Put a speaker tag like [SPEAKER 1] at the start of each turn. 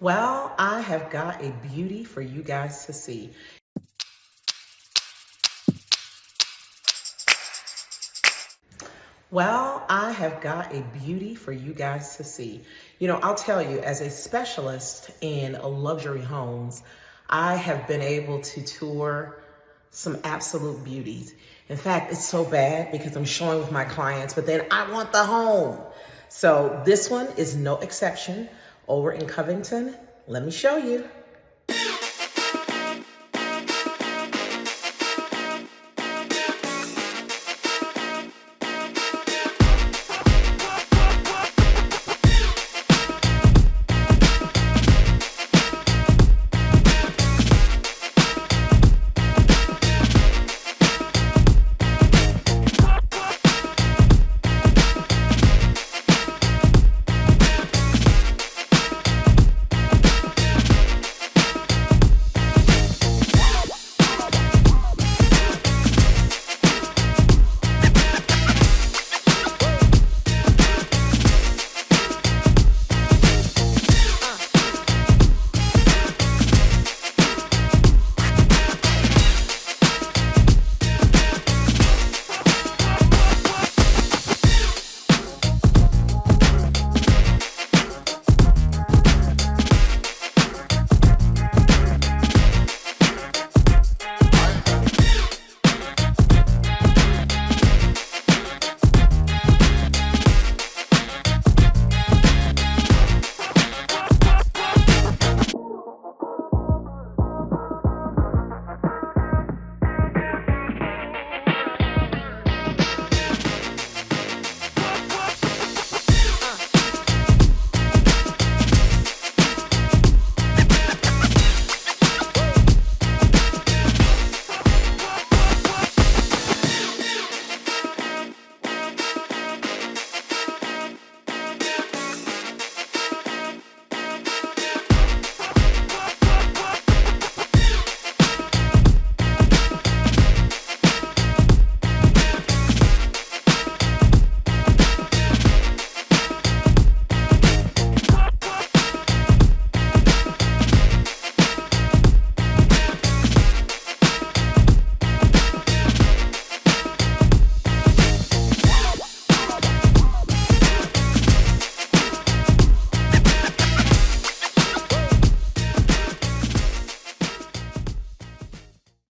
[SPEAKER 1] Well, I have got a beauty for you guys to see. Well, I have got a beauty for you guys to see. I'll tell you, as a specialist in luxury homes, I have been able to tour some absolute beauties. In fact, it's so bad because I'm showing with my clients, but then I want the home. So this one is no exception over in Covington. Let me show you.